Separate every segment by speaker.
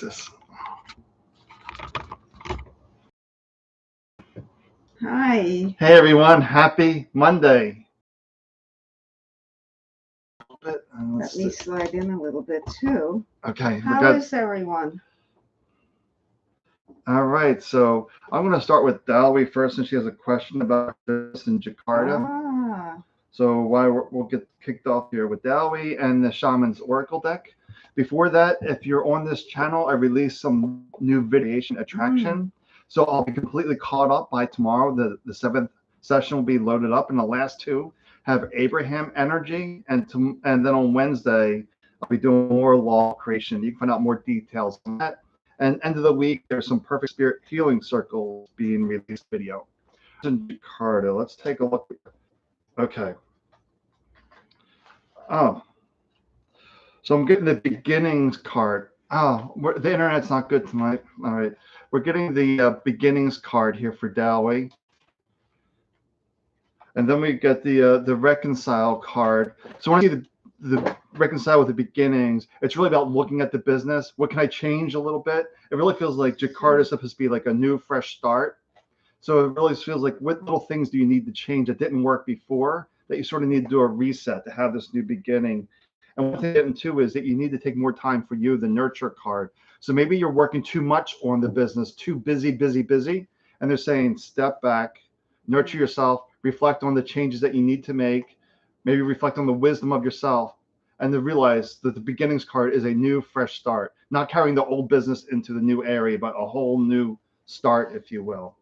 Speaker 1: this.
Speaker 2: Hi.
Speaker 1: Hey everyone, happy Monday.
Speaker 2: Let me slide in a little bit too.
Speaker 1: Okay.
Speaker 2: How is everyone?
Speaker 1: All right, so I'm going to start with Dolly first, and she has a question about this in Jakarta. So we'll get kicked off here with Dolly and the Shaman's Oracle deck. Before that, if you're on this channel, I released some new variation attraction. So I'll be completely caught up by tomorrow. The 7th session will be loaded up, and the last 2 have Abraham energy, and then on Wednesday I'll be doing more law creation. You can find out more details on that. And end of the week, there's some perfect spirit healing circles being released video. In Jakarta, let's take a look. Okay. Oh, so I'm getting the beginnings card. Oh, the internet's not good tonight. All right, we're getting the beginnings card here for Dolly, and then we get the reconcile card. So when I see the reconcile with the beginnings, it's really about looking at the business. What can I change a little bit? It really feels like Jakarta is supposed to be like a new, fresh start. So it really feels like what little things do you need to change that didn't work before, that you sort of need to do a reset to have this new beginning. And one thing getting too is that you need to take more time for you, the nurture card. So maybe you're working too much on the business, too busy, and they're saying step back, nurture yourself, reflect on the changes that you need to make, maybe reflect on the wisdom of yourself, and then realize that the beginnings card is a new, fresh start, not carrying the old business into the new area, but a whole new start, if you will.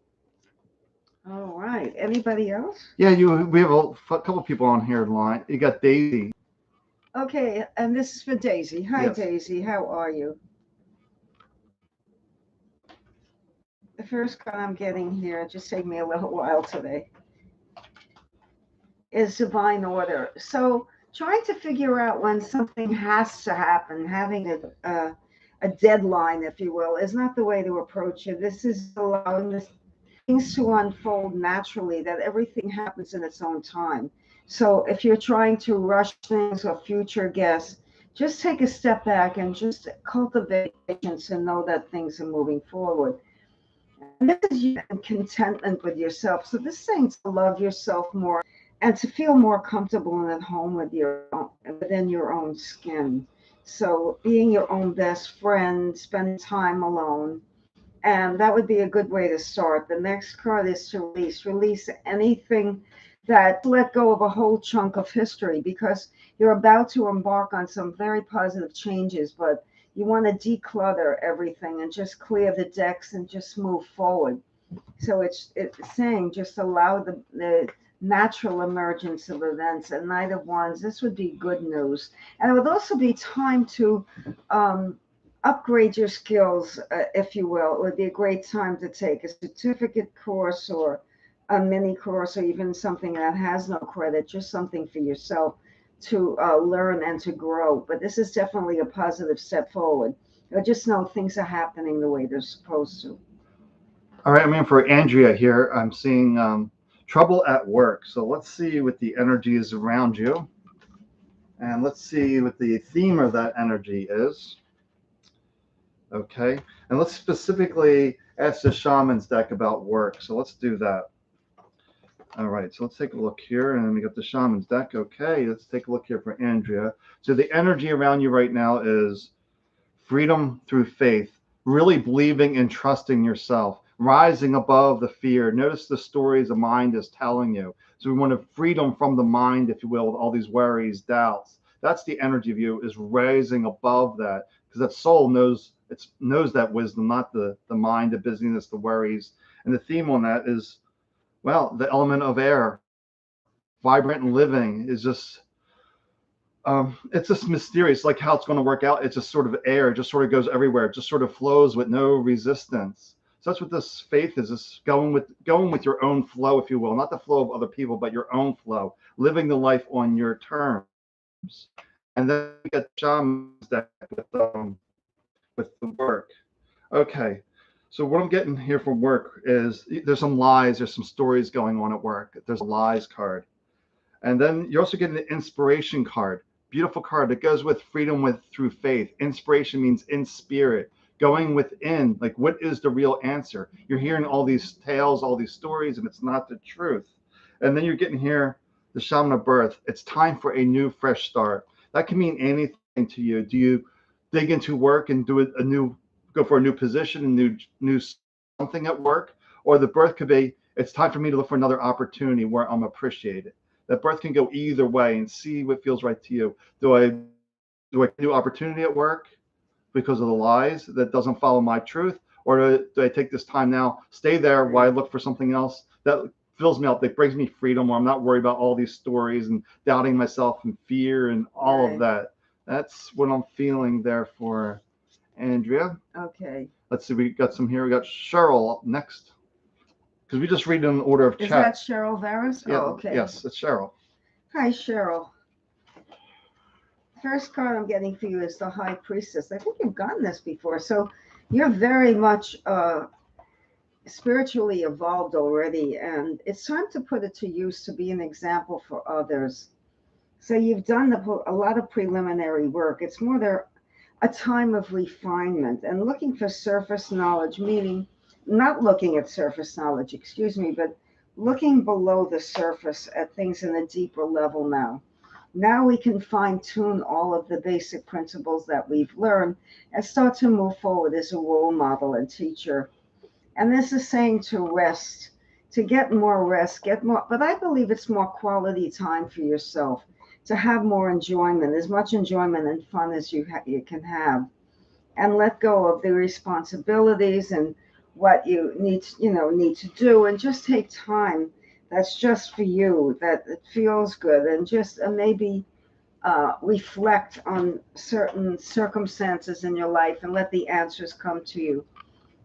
Speaker 2: All right. Anybody else?
Speaker 1: Yeah, we have a couple people on here in line. You got Daisy.
Speaker 2: Okay, and this is for Daisy. Hi, yes. Daisy. How are you? The first card I'm getting here, just take me a little while today, is divine order. So trying to figure out when something has to happen, having a deadline, if you will, is not the way to approach it. This is allowing things to unfold naturally, that everything happens in its own time. So if you're trying to rush things or future guess, just take a step back and just cultivate patience and know that things are moving forward. And this is you in contentment with yourself. So this is saying to love yourself more and to feel more comfortable and at home with within your own skin. So being your own best friend, spending time alone, and that would be a good way to start. The next card is to release anything that let go of a whole chunk of history, because you're about to embark on some very positive changes, but you want to declutter everything and just clear the decks and just move forward. So it's saying just allow the natural emergence of events. And Knight of Wands, this would be good news. And it would also be time to upgrade your skills, if you will. It would be a great time to take a certificate course or a mini course, or even something that has no credit, just something for yourself to learn and to grow. But this is definitely a positive step forward. I just know things are happening the way they're supposed to.
Speaker 1: All right, I mean, for Andrea here, I'm seeing trouble at work. So let's see what the energy is around you. And let's see what the theme of that energy is. Okay, and let's specifically ask the Shaman's deck about work. So let's do that. All right, so let's take a look here, and then we got the Shaman's deck. Okay, let's take a look here for Andrea. So the energy around you right now is freedom through faith, really believing and trusting yourself, rising above the fear. Notice the stories the mind is telling you. So we want a freedom from the mind, if you will, with all these worries, doubts. That's the energy of you, is rising above that, because that soul knows that wisdom, not the mind, the busyness, the worries. And the theme on that is, well, the element of air, vibrant and living, is just it's just mysterious, like how it's going to work out. It's just sort of air, it just sort of goes everywhere, it just sort of flows with no resistance. So that's what this faith is going with your own flow, if you will, not the flow of other people, but your own flow, living the life on your terms. And then you get Shaman's deck with the work. Okay, so what I'm getting here from work is there's some lies, there's some stories going on at work. There's a lies card. And then you're also getting the inspiration card. Beautiful card that goes with freedom through faith. Inspiration means in spirit, going within, like, what is the real answer? You're hearing all these tales, all these stories, and it's not the truth. And then you're getting here, the shaman of birth. It's time for a new, fresh start. That can mean anything to you. Do you dig into work and do a new, go for a new position, a new something at work? Or the birth could be, it's time for me to look for another opportunity where I'm appreciated. That birth can go either way, and see what feels right to you. Do I get a new opportunity at work because of the lies that doesn't follow my truth? Or do I take this time now, stay there while I look for something else that fills me up, that brings me freedom, where I'm not worried about all these stories and doubting myself and fear and all of that? That's what I'm feeling there for Andrea.
Speaker 2: Okay.
Speaker 1: Let's see, we got some here. We got Cheryl up next, because we just read in order of
Speaker 2: Is
Speaker 1: chat.
Speaker 2: that Cheryl Veras?
Speaker 1: Yeah,
Speaker 2: Oh, okay.
Speaker 1: yes, it's Cheryl.
Speaker 2: Hi, Cheryl. First card I'm getting for you is the High Priestess. I think you've gotten this before. So you're very much spiritually evolved already, and it's time to put it to use to be an example for others. So you've done a lot of preliminary work. It's more there a time of refinement and looking for surface knowledge, meaning not looking at surface knowledge, excuse me, but looking below the surface at things in a deeper level now. Now we can fine tune all of the basic principles that we've learned and start to move forward as a role model and teacher. And this is saying to rest, to get more rest, get more, but I believe it's more quality time for yourself, to have more enjoyment, as much enjoyment and fun as you can have, and let go of the responsibilities and what you need to do, and just take time that's just for you, that it feels good, and just maybe reflect on certain circumstances in your life and let the answers come to you.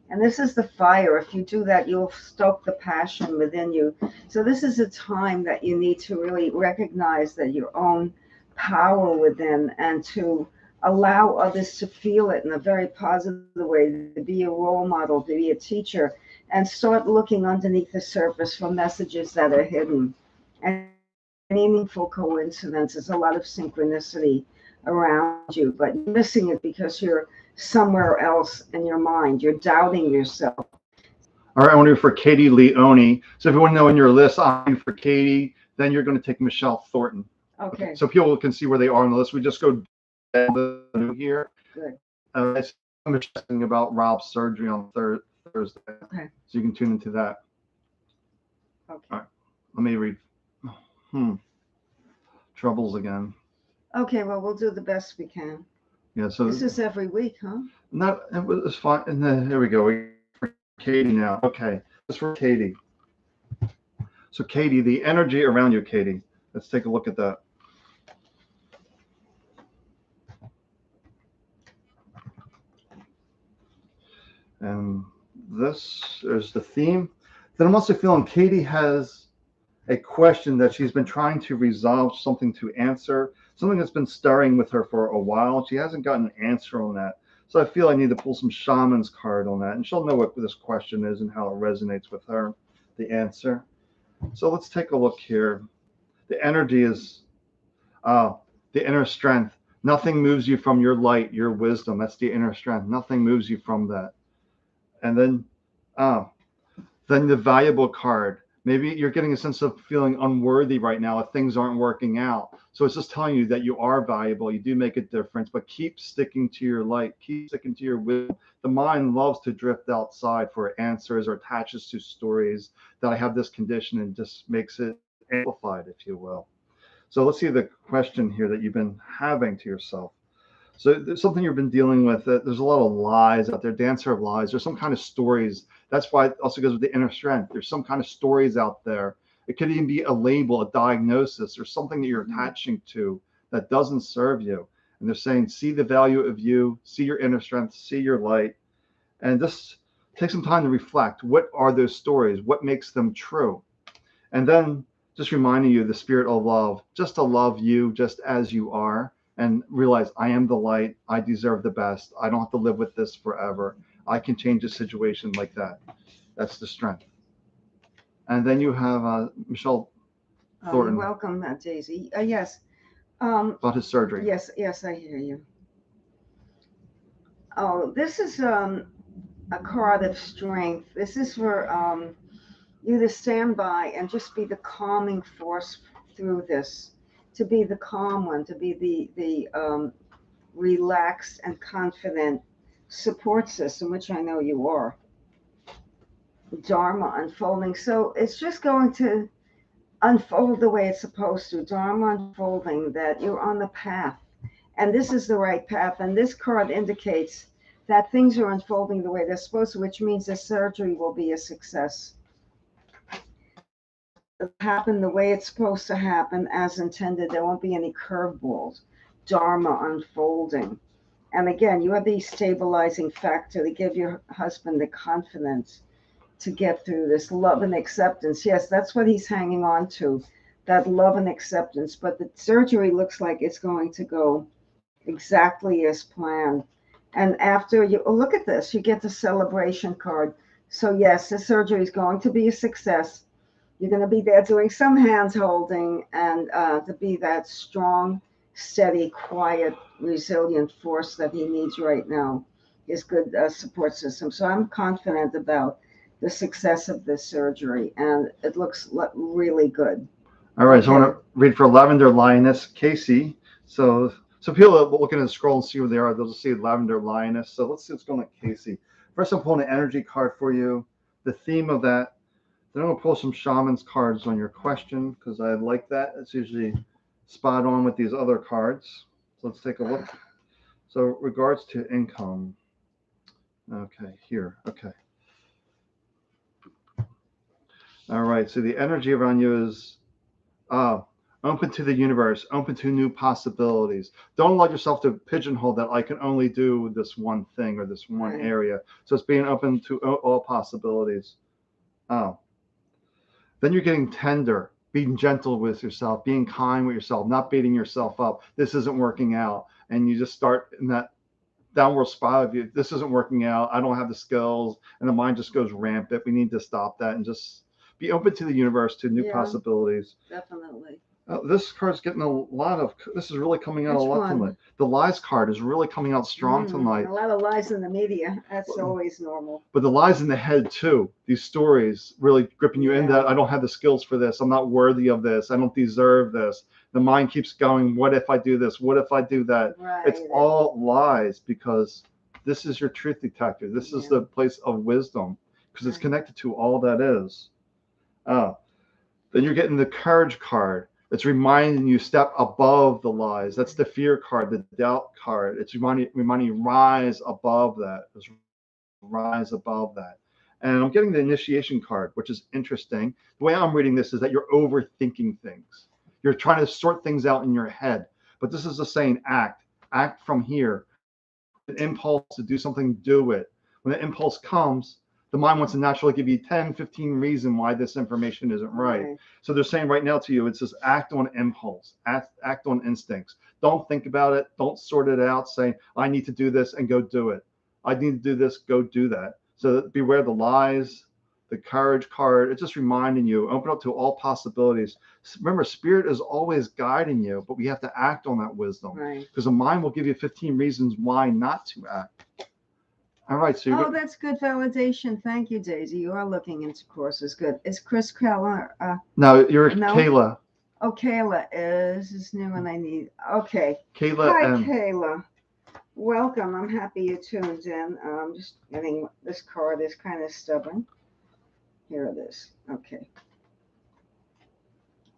Speaker 2: And this is the fire. If you do that, you'll stoke the passion within you. So this is a time that you need to really recognize that your own power within, and to allow others to feel it in a very positive way, to be a role model, to be a teacher, and start looking underneath the surface for messages that are hidden. And meaningful coincidences, a lot of synchronicity around you, but you're missing it because you're somewhere else in your mind. You're doubting yourself.
Speaker 1: All right, I want to do for Katie Leone. So if you want to know in your list, I'm for Katie, then you're going to take Michelle Thornton.
Speaker 2: Okay.
Speaker 1: So people can see where they are on the list. We just go down here.
Speaker 2: Good.
Speaker 1: I'm asking about Rob's surgery on Thursday.
Speaker 2: Okay.
Speaker 1: So you can tune into that.
Speaker 2: Okay.
Speaker 1: All right. Let me read. Troubles again.
Speaker 2: Okay, well, we'll do the best we can.
Speaker 1: Yeah, so
Speaker 2: this is every week, huh?
Speaker 1: Not, it was fine. And then here we go. For Katie now. Okay, this for Katie. So Katie, the energy around you, Katie. Let's take a look at that. And this is the theme. Then I'm also feeling Katie has a question that she's been trying to resolve, something to answer, something that's been stirring with her for a while. She hasn't gotten an answer on that. So I feel I need to pull some shaman's card on that, and she'll know what this question is and how it resonates with her, the answer. So let's take a look here. The energy is the inner strength. Nothing moves you from your light, your wisdom. That's the inner strength. Nothing moves you from that. And then the valuable card. Maybe you're getting a sense of feeling unworthy right now if things aren't working out. So it's just telling you that you are valuable. You do make a difference, but keep sticking to your light. Keep sticking to your wisdom. The mind loves to drift outside for answers or attaches to stories that I have this condition, and just makes it amplified, if you will. So let's see the question here that you've been having to yourself. So there's something you've been dealing with. There's a lot of lies out there, dancer of lies. There's some kind of stories. That's why it also goes with the inner strength. There's some kind of stories out there. It could even be a label, a diagnosis, or something that you're attaching to that doesn't serve you. And they're saying, see the value of you, see your inner strength, see your light, and just take some time to reflect. What are those stories? What makes them true? And then just reminding you the spirit of love, just to love you just as you are, and realize I am the light. I deserve the best. I don't have to live with this forever. I can change a situation like that. That's the strength. And then you have Michelle Thornton.
Speaker 2: You're welcome, Daisy. Yes.
Speaker 1: About his surgery.
Speaker 2: Yes, I hear you. Oh, this is a card of strength. This is for you to stand by and just be the calming force through this, to be the calm one, to be the relaxed and confident support system, which I know you are. Dharma unfolding. So it's just going to unfold the way it's supposed to. Dharma unfolding, that you're on the path. And this is the right path. And this card indicates that things are unfolding the way they're supposed to, which means the surgery will be a success. It'll happen the way it's supposed to happen as intended. There won't be any curveballs. Dharma unfolding. And again, you are the stabilizing factor to give your husband the confidence to get through this love and acceptance. Yes, that's what he's hanging on to, that love and acceptance. But the surgery looks like it's going to go exactly as planned. And after you look at this, you get the celebration card. So, yes, the surgery is going to be a success. You're going to be there doing some hands holding and to be that strong, steady, quiet, resilient force that he needs right now. His good support system. So I'm confident about the success of this surgery, and it looks really good.
Speaker 1: All right, so I
Speaker 2: Okay.
Speaker 1: want to read for Lavender Lioness, Casey. So people that look at the scroll and see where they are, they'll just see Lavender Lioness. So let's see what's going on, Casey. First, I'm pulling an energy card for you. The theme of that. Then I'm going to pull some shaman's cards on your question because I like that. It's usually spot on with these other cards. So let's take a look. So regards to income. Okay, here. Okay. All right. So the energy around you is uh, open to the universe, open to new possibilities. Don't allow yourself to pigeonhole that I can only do this one thing or this one
Speaker 2: Right.
Speaker 1: area. So it's being open to all possibilities. Oh, then you're getting tender, being gentle with yourself, being kind with yourself, not beating yourself up. This isn't working out. And you just start in that downward spiral of you. This isn't working out. I don't have the skills. And the mind just goes rampant. We need to stop that and just be open to the universe, to new
Speaker 2: Yeah,
Speaker 1: possibilities.
Speaker 2: definitely.
Speaker 1: This card's getting a lot of. This is really coming out a
Speaker 2: Which
Speaker 1: lot
Speaker 2: one?
Speaker 1: tonight. The lies card is really coming out strong tonight.
Speaker 2: A lot of lies in the media. That's always normal.
Speaker 1: But the lies in the head too. These stories really gripping you in
Speaker 2: Yeah.
Speaker 1: that I don't have the skills for this. I'm not worthy of this. I don't deserve this. The mind keeps going. What if I do this? What if I do that?
Speaker 2: Right.
Speaker 1: It's all lies because this is your truth detector. This is
Speaker 2: Yeah.
Speaker 1: the place of wisdom because it's
Speaker 2: Right.
Speaker 1: connected to all that is. Uh, then you're getting the courage card. It's reminding you step above the lies. That's the fear card, the doubt card. It's reminding you rise above that. Just rise above that. And I'm getting the initiation card, which is interesting. The way I'm reading this is that you're overthinking things. You're trying to sort things out in your head. But this is a saying act. Act from here. An impulse to do something, do it. When the impulse comes, the mind wants to naturally give you 10, 15 reasons why this information isn't right.
Speaker 2: Right.
Speaker 1: So they're saying right now to you, it's just act on impulse, act on instincts. Don't think about it. Don't sort it out. Say, I need to do this and go do it. I need to do this, go do that. So beware the lies, the courage card. It's just reminding you, open up to all possibilities. Remember, spirit is always guiding you, but we have to act on that wisdom.
Speaker 2: Right.
Speaker 1: Because the mind will give you 15 reasons why not to act. All right, so
Speaker 2: Oh, that's good validation. Thank you, Daisy. You are looking into courses. Good. Is Chris Keller?
Speaker 1: now you're
Speaker 2: No.
Speaker 1: Kayla.
Speaker 2: Oh, Kayla is new and I need. Okay.
Speaker 1: Kayla
Speaker 2: Hi,
Speaker 1: and
Speaker 2: Kayla. Welcome. I'm happy you tuned in. I'm just getting this card is kind of stubborn. Here it is. Okay.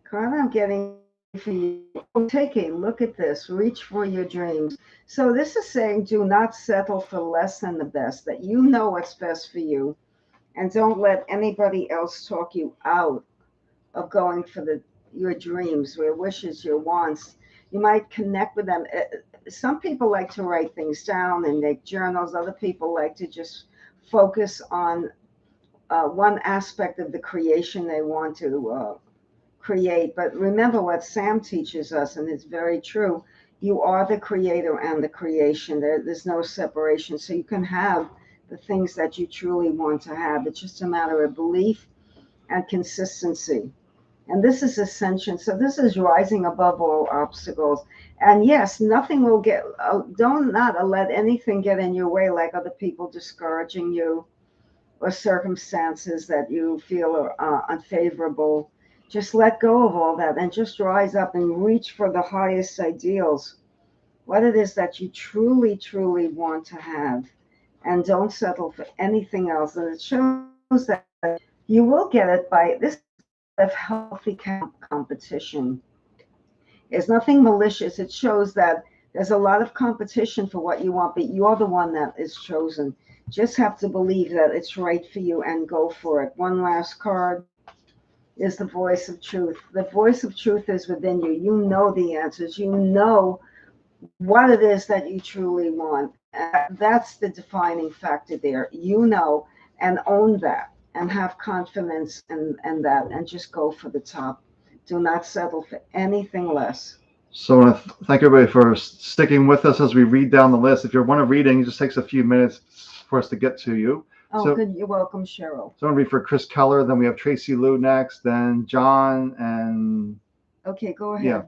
Speaker 2: Card I'm getting for you. Take a look at this. Reach for your dreams. So this is saying do not settle for less than the best, that you know what's best for you, and don't let anybody else talk you out of going for your dreams, your wishes, your wants. You might connect with them. Some people like to write things down and make journals. Other people like to just focus on one aspect of the creation they want to create. But remember what Sam teaches us, and it's very true. You are the creator and the creation. There's no separation. So you can have the things that you truly want to have. It's just a matter of belief and consistency. And this is ascension. So this is rising above all obstacles. And yes, nothing will get, don't not let anything get in your way, like other people discouraging you or circumstances that you feel are unfavorable. Just let go of all that and just rise up and reach for the highest ideals, what it is that you truly, truly want to have. And don't settle for anything else. And it shows that you will get it by this of healthy competition. There's nothing malicious. It shows that there's a lot of competition for what you want, but you're the one that is chosen. Just have to believe that it's right for you and go for it. One last card is the voice of truth. The voice of truth is within you. You know the answers. You know what it is that you truly want. That's the defining factor there. You know, and own that and have confidence in that and just go for the top. Do not settle for anything less.
Speaker 1: So I want to thank everybody for sticking with us as we read down the list. If you're one of reading, it just takes a few minutes for us to get to you.
Speaker 2: Oh,
Speaker 1: so,
Speaker 2: good. You're welcome, Cheryl.
Speaker 1: So I'm going to read for Chris Keller. Then we have Tracy Lou next. Then John and...
Speaker 2: Okay, go ahead.
Speaker 1: Yeah.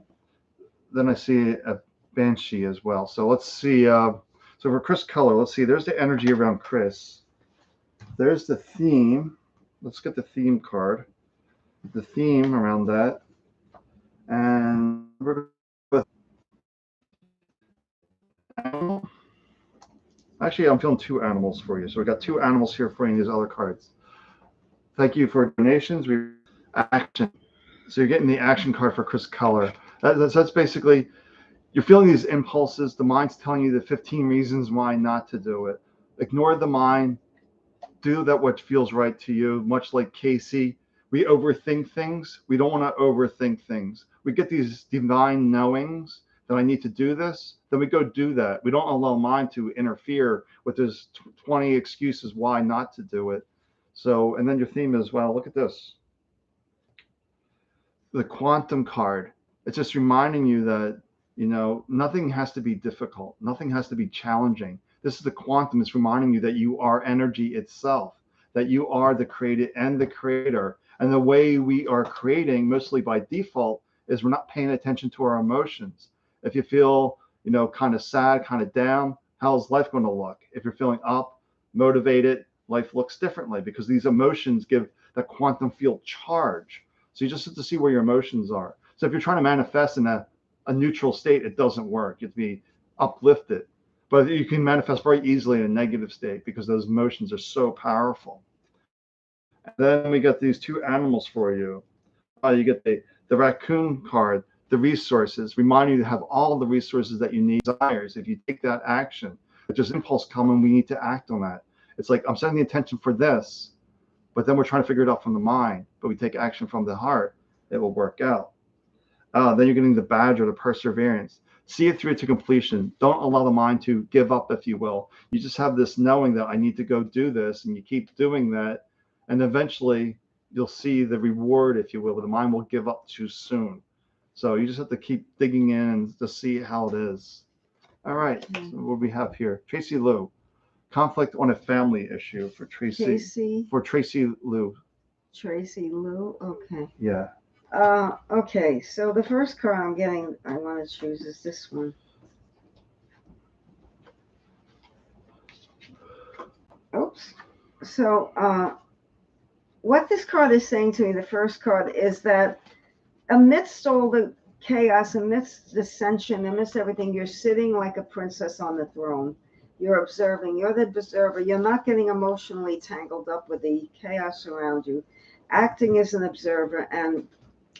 Speaker 1: Then I see a Banshee as well. So let's see. So for Chris Keller, let's see. There's the energy around Chris. There's the theme. Let's get the theme card. The theme around that. And we're going to with actually, I'm feeling two animals for you. So we got two animals here for you in these other cards. Thank you for donations. We action. So you're getting the action card for Chris Keller. That's basically, you're feeling these impulses. The mind's telling you the 15 reasons why not to do it. Ignore the mind. Do that what feels right to you. Much like Casey, we overthink things. We don't want to overthink things. We get these divine knowings that I need to do this, then we go do that. We don't allow mind to interfere with those 20 excuses why not to do it. So, and then your theme is, well, look at this. The quantum card. It's just reminding you that, nothing has to be difficult. Nothing has to be challenging. This is the quantum. It's reminding you that you are energy itself, that you are the created and the creator. And the way we are creating, mostly by default, is we're not paying attention to our emotions. If you feel, kind of sad, kind of down, how's life going to look? If you're feeling up, motivated, life looks differently because these emotions give that quantum field charge. So you just have to see where your emotions are. So if you're trying to manifest in a neutral state, it doesn't work. You have to be uplifted. But you can manifest very easily in a negative state because those emotions are so powerful. And then we got these two animals for you. You get the raccoon card, the resources, remind you to have all the resources that you need, desires. If you take that action, if there's impulse coming, we need to act on that. It's like I'm setting the intention for this, but then we're trying to figure it out from the mind, but we take action from the heart, it will work out. Then you're getting the badge or the perseverance. See it through to completion. Don't allow the mind to give up, if you will. You just have this knowing that I need to go do this, and you keep doing that, and eventually you'll see the reward, if you will, but the mind will give up too soon. So you just have to keep digging in and to see how it is. All right, so what we have here, Tracy Lou, conflict on a family issue for Tracy. For Tracy Lou.
Speaker 2: Tracy Lou, okay.
Speaker 1: Yeah.
Speaker 2: Okay, so the first card I'm getting, I want to choose is this one. Oops. So, what this card is saying to me, the first card, is that amidst all the chaos, amidst dissension, amidst everything, you're sitting like a princess on the throne. You're observing. You're the observer. You're not getting emotionally tangled up with the chaos around you. Acting as an observer and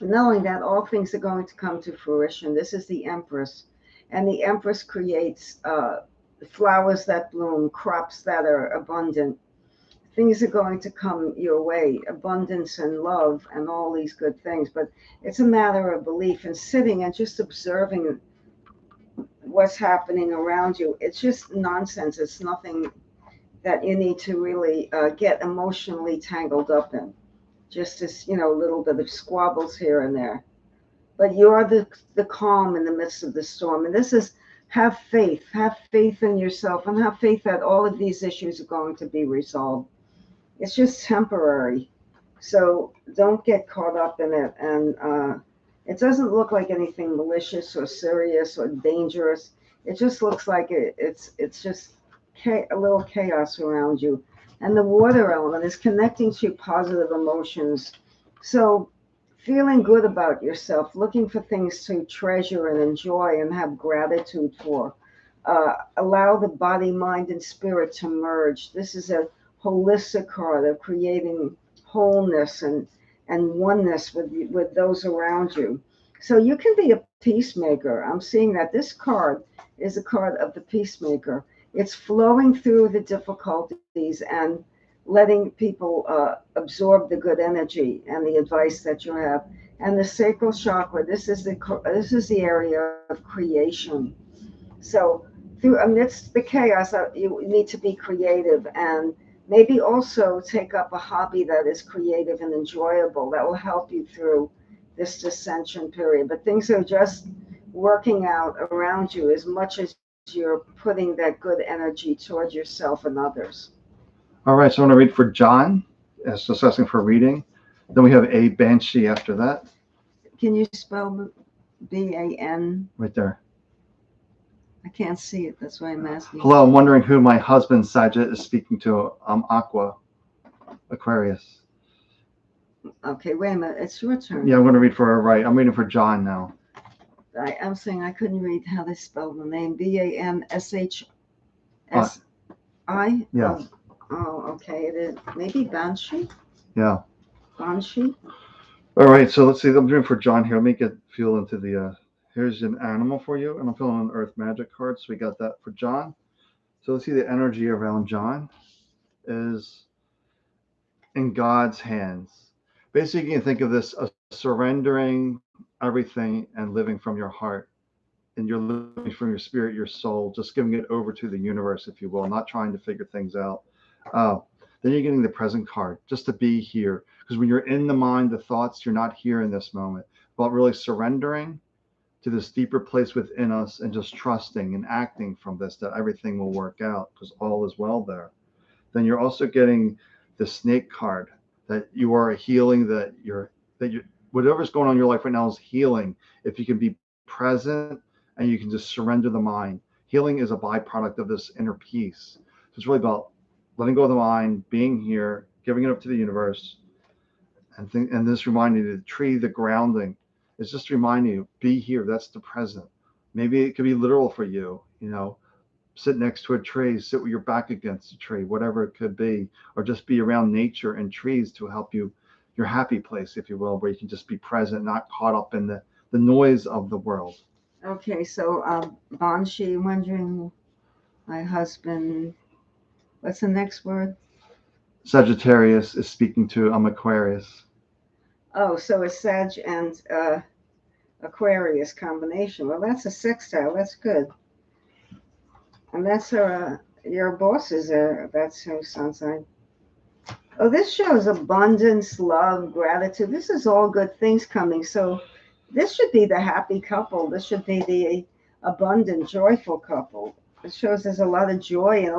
Speaker 2: knowing that all things are going to come to fruition. This is the Empress. And the Empress creates flowers that bloom, crops that are abundant. Things are going to come your way, abundance and love and all these good things. But it's a matter of belief and sitting and just observing what's happening around you. It's just nonsense. It's nothing that you need to really get emotionally tangled up in. Just as, a little bit of squabbles here and there. But you are the calm in the midst of the storm. And this is have faith in yourself, and have faith that all of these issues are going to be resolved. It's just temporary. So don't get caught up in it. And it doesn't look like anything malicious or serious or dangerous. It just looks like it's just a little chaos around you. And the water element is connecting to positive emotions. So feeling good about yourself, looking for things to treasure and enjoy and have gratitude for. Allow the body, mind, and spirit to merge. This is a holistic card of creating wholeness and oneness with those around you. So you can be a peacemaker. I'm seeing that this card is a card of the peacemaker. It's flowing through the difficulties and letting people absorb the good energy and the advice that you have. And the sacral chakra, this is the area of creation. So through amidst the chaos, you need to be creative and maybe also take up a hobby that is creative and enjoyable that will help you through this dissension period. But things are just working out around you as much as you're putting that good energy towards yourself and others.
Speaker 1: All right, so I want to read for John. It's just asking for reading. Then we have a Banshee after that,
Speaker 2: Can you spell BAN?
Speaker 1: right there.
Speaker 2: I can't see it. That's why I'm asking.
Speaker 1: Hello, I'm wondering who my husband Sajid is speaking to. Aqua, Aquarius.
Speaker 2: Okay, wait a minute. It's your turn.
Speaker 1: Yeah, I'm going to read for her, right. I'm reading for John now.
Speaker 2: I'm saying I couldn't read how they spell the name. Banshii.
Speaker 1: Yeah,
Speaker 2: Oh, okay. It is maybe Banshee.
Speaker 1: yeah.
Speaker 2: Banshee.
Speaker 1: All right, so let's see. I'm doing for John here. Let me feel into the. Here's an animal for you, and I'm feeling an Earth Magic card. So we got that for John. So let's see the energy around John is in God's hands. Basically, you can think of this as surrendering everything and living from your heart. And you're living from your spirit, your soul, just giving it over to the universe, if you will, not trying to figure things out. Then you're getting the present card, just to be here. Because when you're in the mind, the thoughts, you're not here in this moment. But really surrendering to this deeper place within us and just trusting and acting from this that everything will work out because all is well there. Then you're also getting the snake card that you are healing, that you whatever's going on in your life right now is healing. If you can be present and you can just surrender the mind. Healing is a byproduct of this inner peace. So it's really about letting go of the mind, being here, giving it up to the universe, and this reminding you, the tree, the grounding, is just reminding you, be here. That's the present. Maybe it could be literal for you, sit next to a tree, sit with your back against a tree, whatever it could be, or just be around nature and trees to help you, your happy place, if you will, where you can just be present, not caught up in the noise of the world.
Speaker 2: Okay, so Banshee. Wondering my husband. What's the next word?
Speaker 1: Sagittarius is speaking to Aquarius.
Speaker 2: Oh, so it's Sag and Aquarius combination. Well, that's a sextile. That's good. And that's your boss is there. That's her sun sign. Oh, this shows abundance, love, gratitude. This is all good things coming. So this should be the happy couple. This should be the abundant, joyful couple. It shows there's a lot of joy and a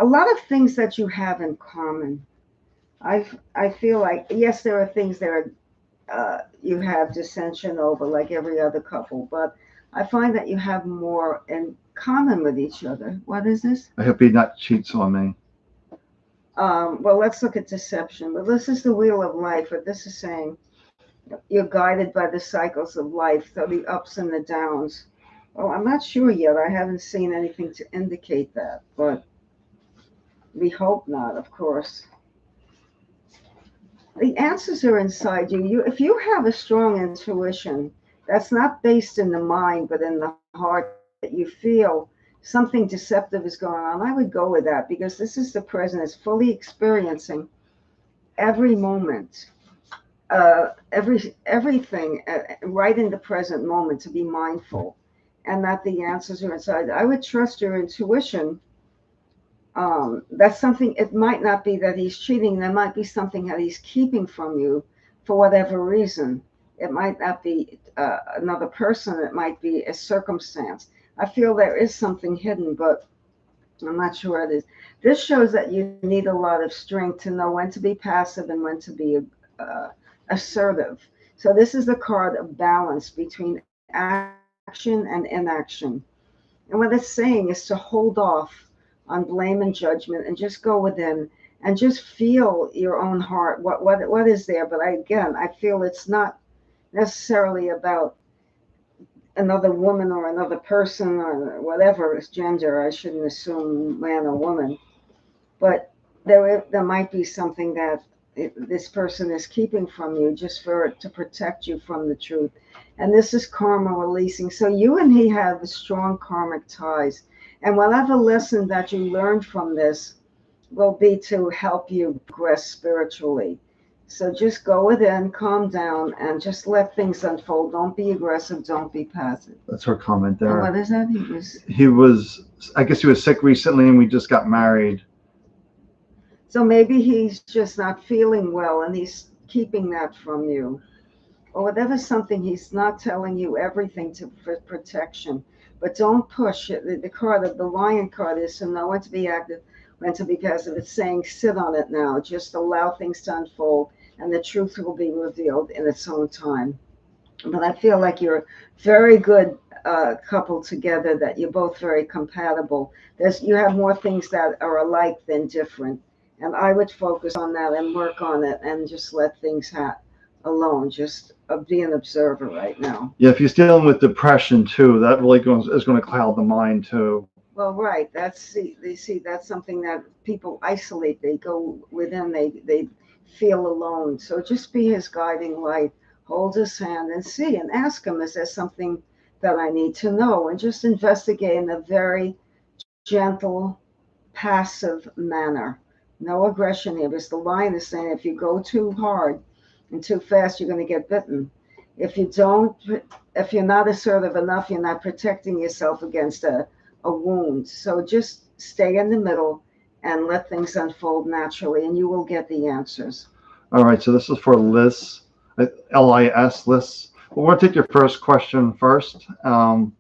Speaker 2: lot of things that you have in common. I feel like yes, there are things that you have dissension over, like every other couple, but I find that you have more in common with each other. What is this?
Speaker 1: I hope he not cheats on me.
Speaker 2: Well, let's look at deception. But this is the wheel of life. What this is saying, you're guided by the cycles of life, so the ups and the downs. Well, I'm not sure yet. I haven't seen anything to indicate that, but we hope not, of course. The answers are inside you. If you have a strong intuition that's not based in the mind but in the heart, that you feel something deceptive is going on, I would go with that because this is the present. It's fully experiencing every moment, everything right in the present moment to be mindful, and that the answers are inside. I would trust your intuition. That's something. It might not be that he's cheating. There might be something that he's keeping from you for whatever reason. It might not be another person. It might be a circumstance. I feel there is something hidden, but I'm not sure it is. This shows that you need a lot of strength to know when to be passive and when to be assertive. So this is the card of balance between action and inaction. And what it's saying is to hold off on blame and judgment and just go within and just feel your own heart. What is there? But I feel it's not necessarily about another woman or another person or whatever is gender. I shouldn't assume man or woman, but there might be something that this person is keeping from you just for to protect you from the truth. And this is karma releasing. So you and he have strong karmic ties. And whatever lesson that you learned from this will be to help you progress spiritually. So just go within, calm down, and just let things unfold. Don't be aggressive. Don't be passive.
Speaker 1: That's her comment
Speaker 2: And
Speaker 1: there.
Speaker 2: what is that?
Speaker 1: He was, I guess he was sick recently and we just got married.
Speaker 2: So maybe he's just not feeling well and he's keeping that from you. Or whatever, something he's not telling you everything for protection. But don't push it. The card of the lion card is to know when to be active, when to be passive. It's saying sit on it now. Just allow things to unfold and the truth will be revealed in its own time. But I feel like you're very good couple together, that you're both very compatible. You have more things that are alike than different. And I would focus on that and work on it and just let things alone. Just be an observer right now.
Speaker 1: Yeah, if he's dealing with depression too, that really is going to cloud the mind too.
Speaker 2: Well, right. That's something that people isolate. They go within. They feel alone. So just be his guiding light. Hold his hand and see and ask him, is there something that I need to know? And just investigate in a very gentle, passive manner. No aggression here, because the lion is saying if you go too hard and too fast, you're going to get bitten. If you don't, if you're not assertive enough, you're not protecting yourself against a wound. So just stay in the middle and let things unfold naturally, and you will get the answers.
Speaker 1: All right, so this is for Liz, Lis, Liz. Well, we're going to take your first question first. But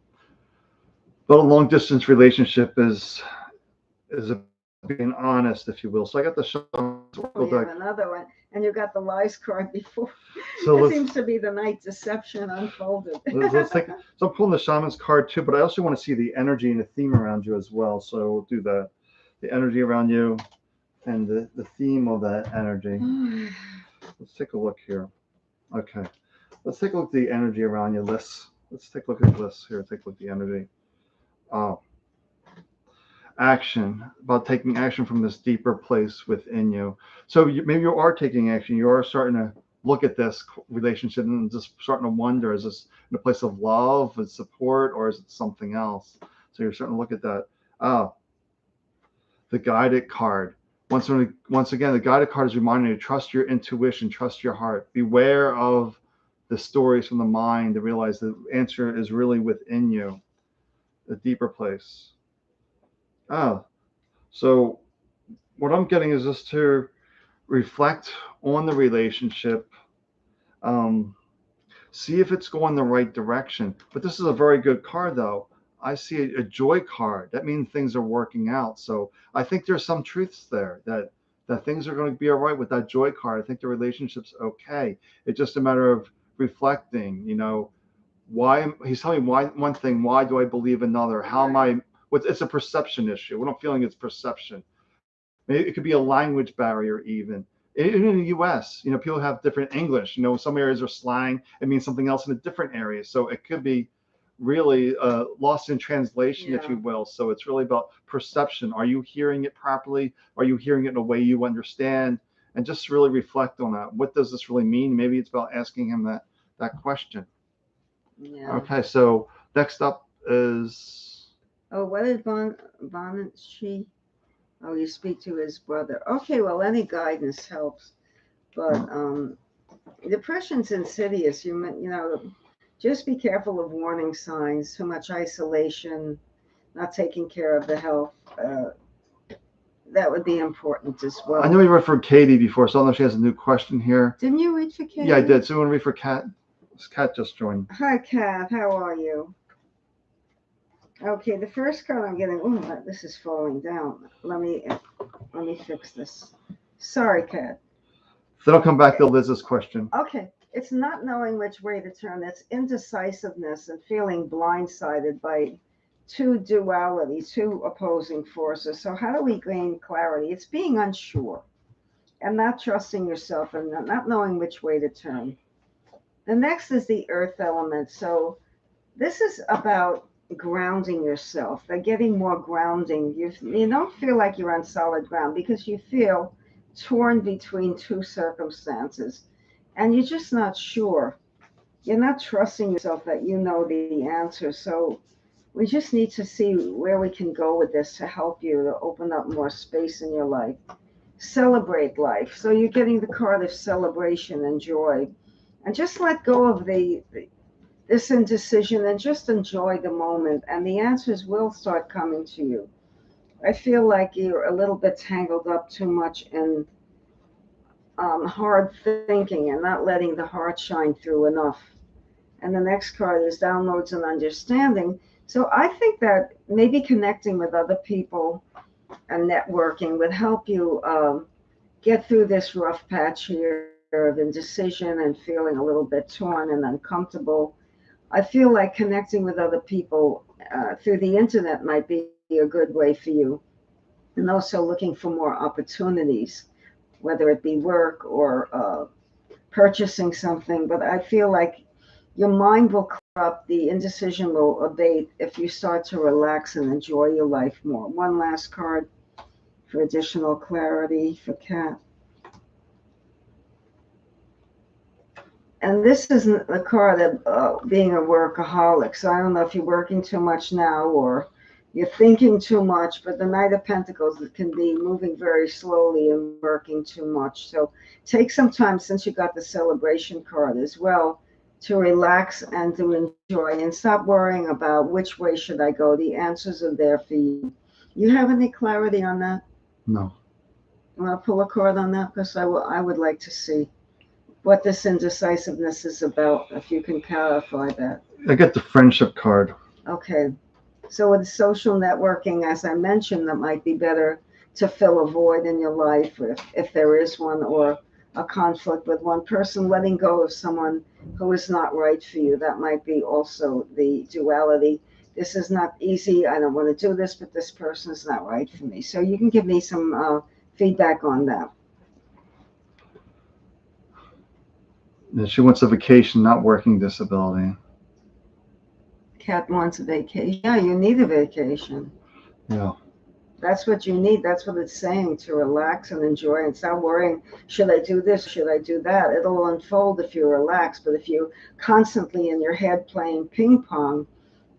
Speaker 1: a long distance relationship is being honest, if you will. So I got the
Speaker 2: Oh, you have another one, and you got the lies card before.
Speaker 1: So
Speaker 2: it seems to be the night deception unfolded.
Speaker 1: let's take. So I'm pulling the shaman's card too, but I also want to see the energy and the theme around you as well. So we'll do that. The energy around you and the theme of that energy. Let's take a look here. Okay. Let's take a look at the energy around you. Let's take a look at this here. Take a look at the energy. Oh, action, about taking action from this deeper place within you. So maybe you are taking action. You are starting to look at this relationship and just starting to wonder, is this in a place of love and support, or is it something else? So you're starting to look at that. Oh, the guided card. Once again, the guided card is reminding you to trust your intuition, trust your heart. Beware of the stories from the mind to realize the answer is really within you, a deeper place. Oh, so what I'm getting is just to reflect on the relationship, um, see if it's going the right direction. But this is a very good card, though. I see a joy card. That means things are working out. So I think there's some truths there that things are going to be all right with that joy card. I think the relationship's okay. It's just a matter of reflecting. Why he's telling me why one thing. Why do I believe another? How am I? It's a perception issue. What I'm feeling is perception. Maybe it could be a language barrier even. Even in the U.S., people have different English. Some areas are slang. It means something else in a different area. So it could be really lost in translation, if you will. So it's really about perception. Are you hearing it properly? Are you hearing it in a way you understand? And just really reflect on that. What does this really mean? Maybe it's about asking him that question.
Speaker 2: Yeah.
Speaker 1: Okay, so next up is.
Speaker 2: Oh, what is Banshee? Oh, you speak to his brother. Okay, well, any guidance helps. But depression's insidious. Just be careful of warning signs. Too much isolation, not taking care of the health. That would be important as well.
Speaker 1: I know you read for Katie before, so I don't know if she has a new question here.
Speaker 2: Didn't you read for Katie?
Speaker 1: Yeah, I did. So you want to read for Kat? Kat just joined.
Speaker 2: Hi, Kat. How are you? Okay, the first card I'm getting. Oh, this is falling down. Let me fix this. Sorry, Kat.
Speaker 1: So they'll come back to Liz's question.
Speaker 2: Okay, it's not knowing which way to turn. It's indecisiveness and feeling blindsided by two opposing forces. So how do we gain clarity? It's being unsure and not trusting yourself and not knowing which way to turn. The next is the earth element. So this is about grounding yourself. They're getting more grounding. You don't feel like you're on solid ground because you feel torn between two circumstances and you're just not sure. You're not trusting yourself that you know the answer. So we just need to see where we can go with this to help you to open up more space in your life. Celebrate life. So you're getting the card of celebration and joy. And just let go of this indecision and just enjoy the moment. And the answers will start coming to you. I feel like you're a little bit tangled up too much in hard thinking and not letting the heart shine through enough. And the next card is downloads and understanding. So I think that maybe connecting with other people and networking would help you get through this rough patch here of indecision and feeling a little bit torn and uncomfortable. I feel like connecting with other people through the internet might be a good way for you. And also looking for more opportunities, whether it be work or purchasing something. But I feel like your mind will clear up, the indecision will abate if you start to relax and enjoy your life more. One last card for additional clarity for Kat. And this isn't the card of being a workaholic. So I don't know if you're working too much now or you're thinking too much, but the Knight of Pentacles can be moving very slowly and working too much. So take some time, since you got the celebration card as well, to relax and to enjoy and stop worrying about which way should I go. The answers are there for you. You have any clarity on that?
Speaker 1: No.
Speaker 2: You want to pull a card on that? Because I would like to see what this indecisiveness is about, if you can clarify that.
Speaker 1: I get the friendship card.
Speaker 2: Okay. So with social networking, as I mentioned, that might be better to fill a void in your life if there is one, or a conflict with one person, letting go of someone who is not right for you. That might be also the duality. This is not easy. I don't want to do this, but this person is not right for me. So you can give me some feedback on that.
Speaker 1: She wants a vacation, not working disability.
Speaker 2: Cat wants a vacation. Yeah, you need a vacation.
Speaker 1: Yeah.
Speaker 2: That's what you need. That's what it's saying, to relax and enjoy and stop worrying. Should I do this? Should I do that? It'll unfold if you relax. But if you constantly in your head playing ping pong,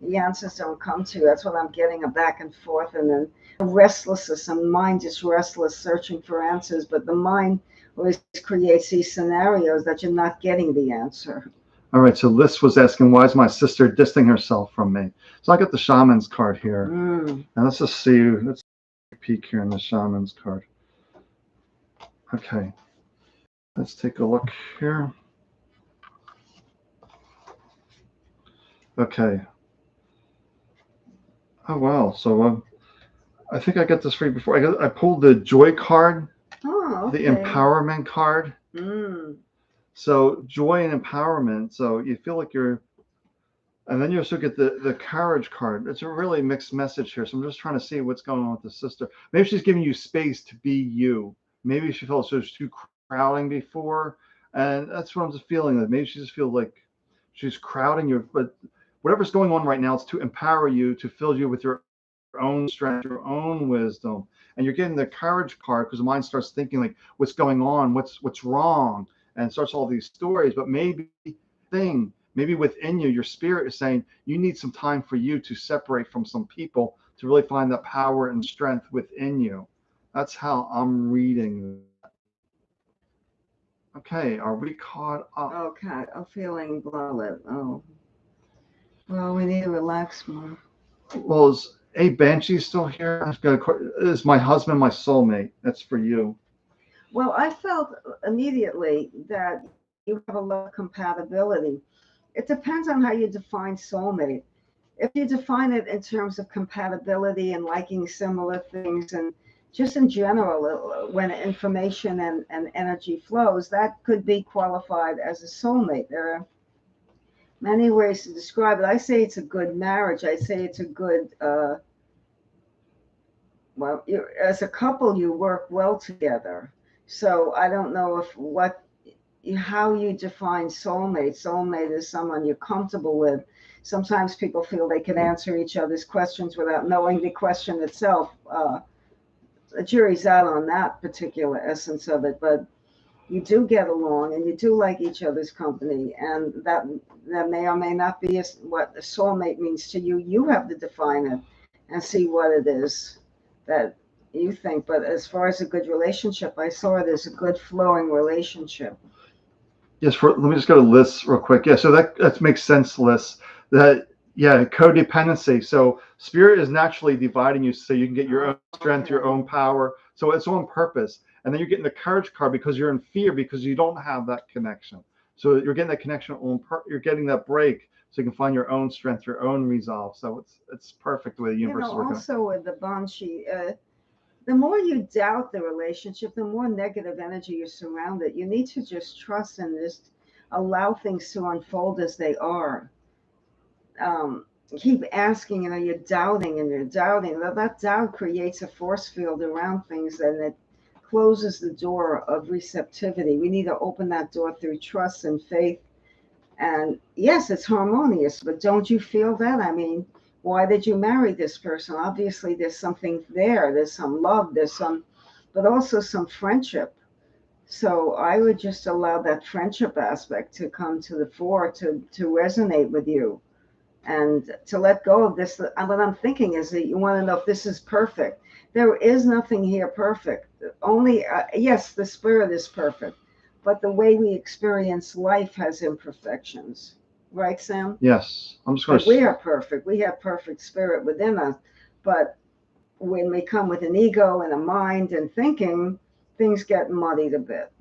Speaker 2: the answers don't come to you. That's what I'm getting, a back and forth, and then restlessness. And mind is restless, searching for answers. But the mind always creates these scenarios that you're not getting the answer.
Speaker 1: All right. So Liz was asking, why is my sister distancing herself from me? So I got the shaman's card here. And let's just see. Let's peek here in the shaman's card. Okay. Let's take a look here. Okay. Oh, wow. So I think I got this for you before. I pulled the joy card,
Speaker 2: Oh, okay.
Speaker 1: the empowerment card.
Speaker 2: Mm.
Speaker 1: So joy and empowerment. So you feel like you're, and then you also get the courage card. It's a really mixed message here. So I'm just trying to see what's going on with the sister. Maybe she's giving you space to be you. Maybe she felt she was too crowding before, and that's what I'm just feeling. That maybe she just feels like she's crowding you. But whatever's going on right now, it's to empower you, to fill you with your own strength, your own wisdom. And you're getting the courage card because the mind starts thinking like, what's going on, what's wrong, and starts all these stories. But maybe within you, your spirit is saying you need some time for you to separate from some people to really find that power and strength within you. That's how I'm reading. Okay, are we caught up?
Speaker 2: Okay, I'm feeling bloated. Oh, well, we need to relax more.
Speaker 1: Well, is Banshee still here? Is my husband my soulmate? That's for you.
Speaker 2: Well, I felt immediately that you have a lot of compatibility. It depends on how you define soulmate. if you define it in terms of compatibility and liking similar things, and just in general, when information and energy flows, that could be qualified as a soulmate. There are many ways to describe it. I say it's a good marriage. I say it's a good, well, as a couple, you work well together. So I don't know if how you define soulmate. Soulmate is someone you're comfortable with. Sometimes people feel they can answer each other's questions without knowing the question itself. The jury's out on that particular essence of it, but you do get along and you do like each other's company, and that may or may not be what a soulmate means to you. You have to define it and see what it is that you think. But as far as a good relationship, I saw it as a good flowing relationship.
Speaker 1: Yes, let me just go to lists real quick. Yeah, so that makes sense, lists. That, yeah, codependency. So spirit is naturally dividing you so you can get your own strength, your own power. So it's on purpose. And then you're getting the courage card because you're in fear because you don't have that connection. So you're getting that connection you're getting that break so you can find your own strength, your own resolve. So it's perfect the way the universe is working.
Speaker 2: Also with the Banshee, the more you doubt the relationship, the more negative energy you're surrounded. You need to just trust and just allow things to unfold as they are. Keep asking, you're doubting and you're doubting. That doubt creates a force field around things, and it closes the door of receptivity. We need to open that door through trust and faith. And yes, it's harmonious, but don't you feel that? I mean, why did you marry this person? Obviously, there's something there. There's some love, but also some friendship. So I would just allow that friendship aspect to come to the fore, to resonate with you, and to let go of this. What I'm thinking is that you want to know if this is perfect. There is nothing here perfect. Only, yes, the spirit is perfect, but the way we experience life has imperfections. Right, Sam?
Speaker 1: Yes. I'm just going to.
Speaker 2: We are perfect. We have perfect spirit within us. But when we come with an ego and a mind and thinking, things get muddied a bit.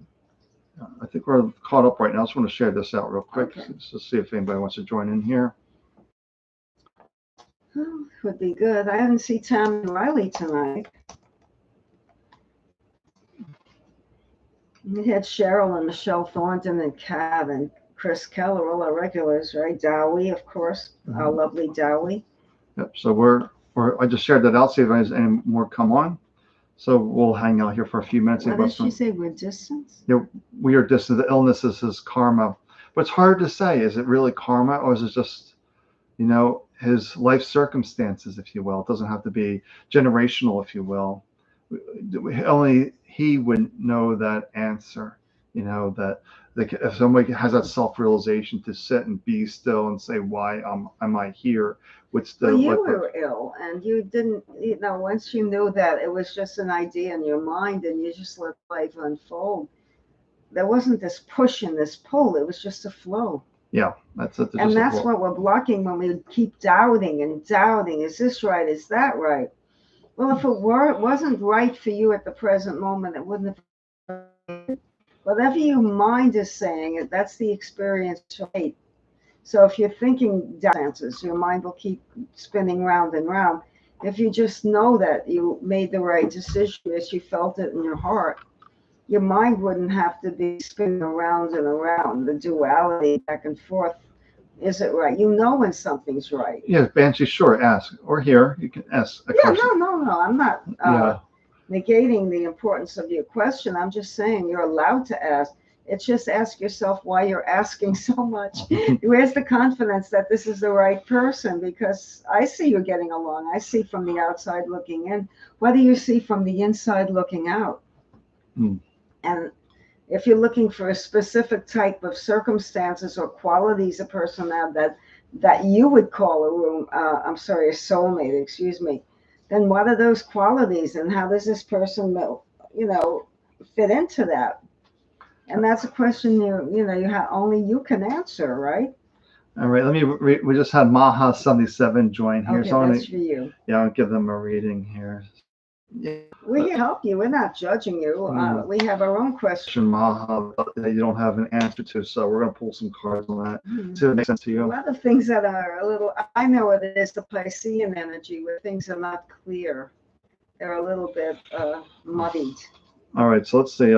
Speaker 1: I think we're caught up right now. I just want to share this out real quick. Okay. Just to see if anybody wants to join in here.
Speaker 2: Oh, would be good. I haven't seen Tam and Riley tonight. We had Cheryl and Michelle Thornton and Kat and Chris Keller, all our regulars, right? Dowie, of course, our lovely Dowie.
Speaker 1: Yep. So I just shared that out. See if there's any more come on. So we'll hang out here for a few minutes.
Speaker 2: What did she say? We're distant?
Speaker 1: Yeah, we are distant. The illness is karma, but it's hard to say. Is it really karma, or is it just, his life circumstances, if you will? It doesn't have to be generational, if you will. Only he would know that answer. That if somebody has that self-realization to sit and be still and say, why am I here?
Speaker 2: Well, you were ill, and you didn't, once you knew that it was just an idea in your mind and you just let life unfold, there wasn't this push and this pull. It was just a flow.
Speaker 1: Yeah, that's it.
Speaker 2: And that's what we're blocking when we keep doubting and doubting. Is this right? Is that right? Well, if it wasn't right for you at the present moment, it wouldn't have. Whatever your mind is saying, that's the experience you'll make. So if you're thinking dances, your mind will keep spinning round and round. If you just know that you made the right decision as you felt it in your heart, your mind wouldn't have to be spinning around and around, the duality back and forth. Is it right? You know when something's right.
Speaker 1: Yeah, Banshee, sure, ask. Or here, you can ask a question.
Speaker 2: No. I'm not negating the importance of your question. I'm just saying you're allowed to ask. It's just ask yourself why you're asking so much. Where's the confidence that this is the right person? Because I see you're getting along. I see from the outside looking in. What do you see from the inside looking out? And if you're looking for a specific type of circumstances or qualities a person have that you would call a soulmate, excuse me, then what are those qualities and how does this person, fit into that? And that's a question only you can answer, right?
Speaker 1: All right, let me we just had Maha 77 join here.
Speaker 2: Okay, so that's for you.
Speaker 1: Yeah, I'll give them a reading here. Yeah.
Speaker 2: We can help you. We're not judging you. We have our own question.
Speaker 1: Maha that you don't have an answer to, so we're going to pull some cards on that. See if it makes sense to
Speaker 2: A
Speaker 1: you.
Speaker 2: lot of things that are a little, I know what it is, the Piscean energy, where things are not clear. They're a little bit muddied.
Speaker 1: All right, so let's see.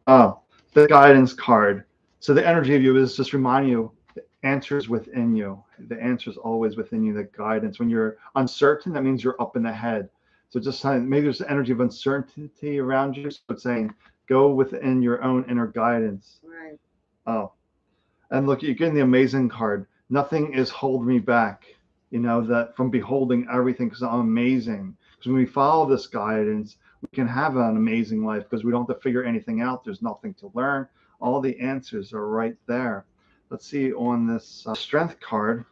Speaker 1: The guidance card. So the energy of you is just reminding you the answers within you. The answer is always within you. The guidance. When you're uncertain, that means you're up in the head. So just maybe there's the energy of uncertainty around you. So it's saying go within your own inner guidance.
Speaker 2: Right.
Speaker 1: Oh, and look, you're getting the amazing card. Nothing is holding me back. You know that from beholding everything because I'm amazing. Because when we follow this guidance, we can have an amazing life because we don't have to figure anything out. There's nothing to learn. All the answers are right there. Let's see on this strength card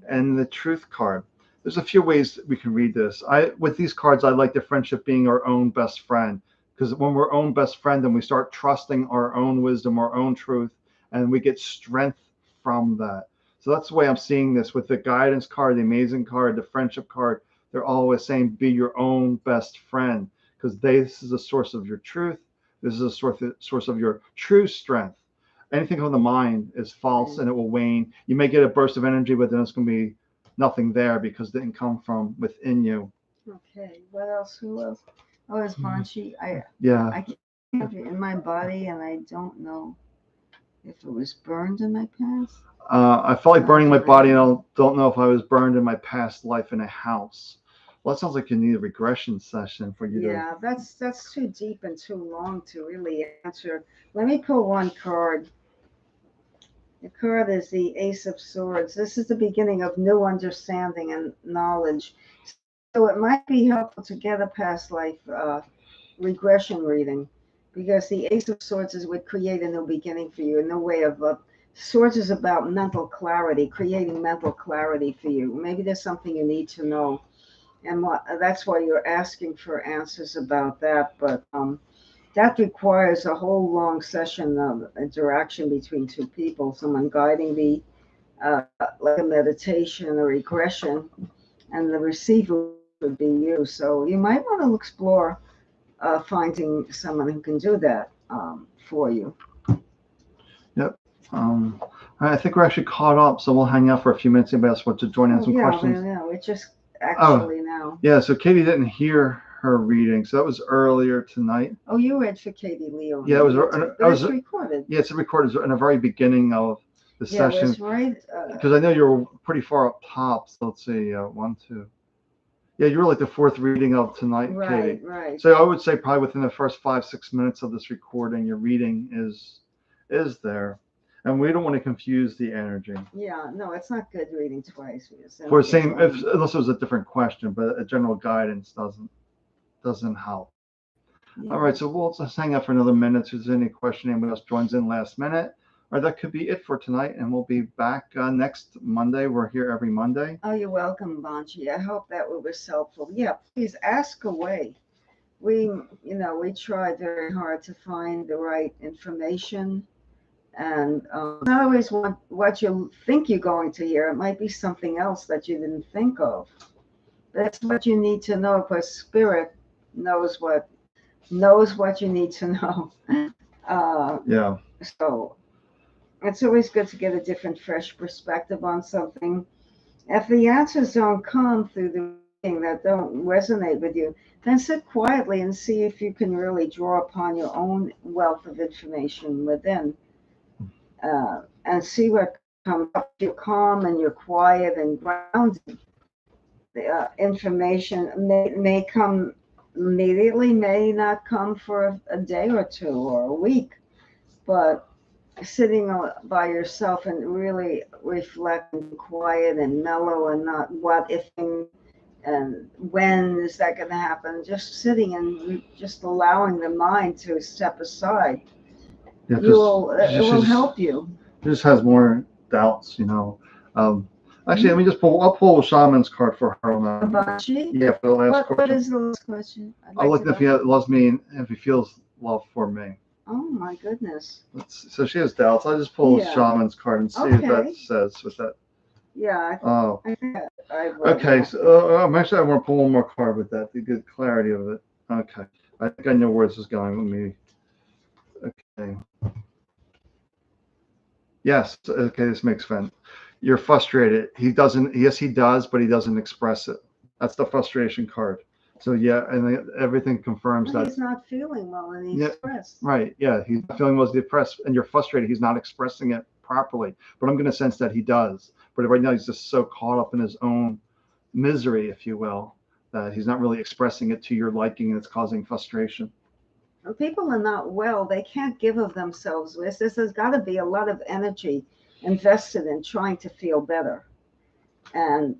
Speaker 1: and the truth card. There's a few ways that we can read this. With these cards, I like the friendship being our own best friend because when we're own best friend, then we start trusting our own wisdom, our own truth, and we get strength from that. So that's the way I'm seeing this with the guidance card, the amazing card, the friendship card. They're always saying be your own best friend because this is a source of your truth. This is a source of your true strength. Anything from the mind is false and it will wane. You may get a burst of energy, but then it's going to be nothing there because it didn't come from within you.
Speaker 2: Okay. What else? Who else? Oh, it's Banshee. I
Speaker 1: Yeah.
Speaker 2: can't in my body, and I don't know if it was burned in my past.
Speaker 1: I felt like burning my body, and I don't know if I was burned in my past life in a house. Well, that sounds like you need a regression session for you to.
Speaker 2: Yeah, that's too deep and too long to really answer. Let me pull one card. The card is the Ace of Swords. This is the beginning of new understanding and knowledge. So it might be helpful to get a past life regression reading because the Ace of Swords is would create a new beginning for you, a new way of. Swords is about mental clarity, creating mental clarity for you. Maybe there's something you need to know, and that's why you're asking for answers about that. But that requires a whole long session of interaction between two people, someone guiding the like a meditation or regression, and the receiver would be you. So you might want to explore finding someone who can do that for you.
Speaker 1: Yep. I think we're actually caught up, so we'll hang out for a few minutes. Anybody else want to join in some questions?
Speaker 2: Yeah, it's just actually now.
Speaker 1: Yeah, so Katie didn't hear her reading, so that was earlier tonight.
Speaker 2: Oh, you read for Katie Leo.
Speaker 1: Yeah, it was
Speaker 2: recorded.
Speaker 1: Yeah, it's recorded in the very beginning of the session.
Speaker 2: Yeah, right.
Speaker 1: Because I know you were pretty far up top. So let's see, 1, 2. Yeah, you were like the fourth reading of tonight, Katie.
Speaker 2: Right.
Speaker 1: So I would say probably within the first 5, 6 minutes of this recording, your reading is there. And we don't want to confuse the energy.
Speaker 2: Yeah, no, it's not good reading twice.
Speaker 1: For the same, unless it was a different question, but a general guidance doesn't help. Yeah. All right, so we'll just hang out for another minute. If there's any question, anybody else joins in last minute, or that could be it for tonight, and we'll be back next Monday. We're here every Monday.
Speaker 2: Oh, you're welcome, Banshee. I hope that was helpful. Yeah, please ask away. We try very hard to find the right information. And not always what you think you're going to hear. It might be something else that you didn't think of. That's what you need to know, because Spirit knows what you need to know.
Speaker 1: Yeah.
Speaker 2: So it's always good to get a different, fresh perspective on something. If the answers don't come through the reading, that don't resonate with you, then sit quietly and see if you can really draw upon your own wealth of information within. And see what comes up. You're calm and you're quiet and grounded. The information may come immediately, may not come for a day or two or a week, but sitting by yourself and really reflecting, quiet and mellow, and not what if and when is that going to happen. Just sitting and just allowing the mind to step aside. Yeah, it will help you.
Speaker 1: She just has more doubts, Actually, let me just I'll pull a shaman's card for her on that.
Speaker 2: Banshee?
Speaker 1: Yeah, for the last question.
Speaker 2: What is the last question?
Speaker 1: I'll look if he loves me and if he feels love for me.
Speaker 2: Oh my goodness.
Speaker 1: So she has doubts. I'll just pull a shaman's card and see what that says with that.
Speaker 2: Yeah,
Speaker 1: Oh,
Speaker 2: I think I've read
Speaker 1: okay.
Speaker 2: that.
Speaker 1: So actually, I want to pull one more card with that to get clarity of it. Okay, I think I know where this is going with me. Okay. Yes. Okay, this makes sense. You're frustrated. He doesn't. Yes, he does, but he doesn't express it. That's the frustration card. So yeah, and everything confirms
Speaker 2: Well,
Speaker 1: that.
Speaker 2: he's not feeling well and he's
Speaker 1: Yeah,
Speaker 2: stressed.
Speaker 1: right. Yeah, he's not feeling well, depressed, and you're frustrated. He's not expressing it properly. But I'm going to sense that he does. But right now, he's just so caught up in his own misery, if you will, that he's not really expressing it to your liking, and it's causing frustration.
Speaker 2: When people are not well, they can't give of themselves. There's got to be a lot of energy invested in trying to feel better. And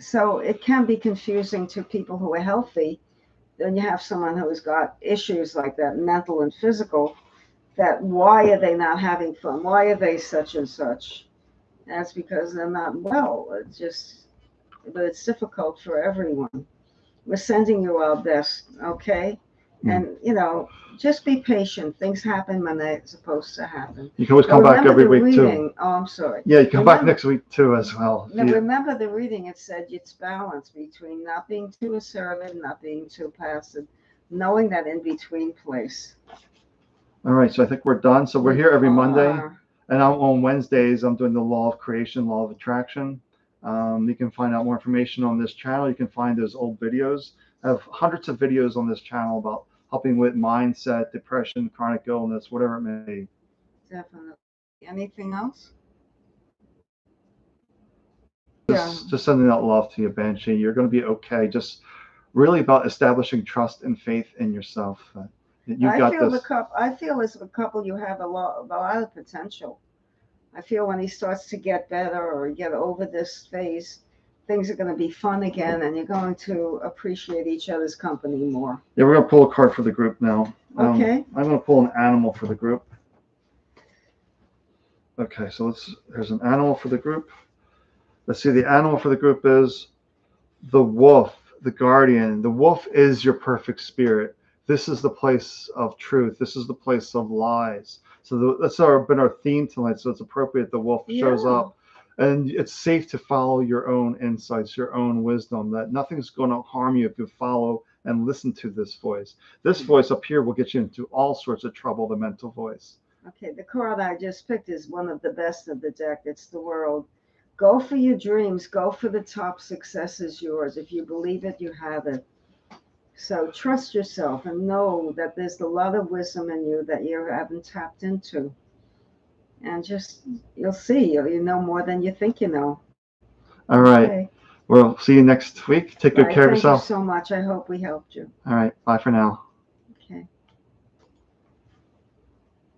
Speaker 2: so it can be confusing to people who are healthy. Then you have someone who's got issues like that, mental and physical, that why are they not having fun? Why are they such and such? That's because they're not well. But it's difficult for everyone. We're sending you our best, okay?
Speaker 1: Mm.
Speaker 2: And, just be patient. Things happen when they're supposed to happen.
Speaker 1: You can always
Speaker 2: Now,
Speaker 1: come back
Speaker 2: remember
Speaker 1: every
Speaker 2: the
Speaker 1: week too.
Speaker 2: reading. Oh, I'm sorry.
Speaker 1: Yeah, you come back
Speaker 2: Remember,
Speaker 1: next week too as well.
Speaker 2: now, remember the reading, it said it's balance between not being too assertive, not being too passive, knowing that in between place.
Speaker 1: All right, so I think we're done. So we're
Speaker 2: We
Speaker 1: here every Monday,
Speaker 2: are.
Speaker 1: and on Wednesdays I'm doing the law of creation, law of attraction. You can find out more information on this channel. You can find those old videos. I have hundreds of videos on this channel about helping with mindset, depression, chronic illness, whatever it may be.
Speaker 2: Definitely. Anything else? Yeah.
Speaker 1: Just sending out love to you, Banshee. You're going to be okay. Just really about establishing trust and faith in yourself. You
Speaker 2: I
Speaker 1: got
Speaker 2: feel
Speaker 1: this.
Speaker 2: I feel as a couple you have a lot of potential. I feel when he starts to get better or get over this phase, things are going to be fun again, and you're going to appreciate each other's company more.
Speaker 1: Yeah, we're going to pull a card for the group now.
Speaker 2: Okay.
Speaker 1: I'm going to pull an animal for the group. Okay, so there's an animal for the group. Let's see, the animal for the group is the wolf, the guardian. The wolf is your perfect spirit. This is the place of truth. This is the place of lies. So that's been our theme tonight. So it's appropriate the wolf shows up. And it's safe to follow your own insights, your own wisdom, that nothing's going to harm you if you follow and listen to this voice. This voice up here will get you into all sorts of trouble, the mental voice.
Speaker 2: Okay, the card I just picked is one of the best of the deck. It's the world. Go for your dreams. Go for the top. Success is yours. If you believe it, you have it. So trust yourself and know that there's a lot of wisdom in you that you haven't tapped into. And just, you'll see, you know more than you think you know.
Speaker 1: All right.
Speaker 2: Okay.
Speaker 1: We'll see you next week. Take good care of
Speaker 2: Thank you
Speaker 1: yourself.
Speaker 2: so much. I hope we helped you.
Speaker 1: All right. Bye for now.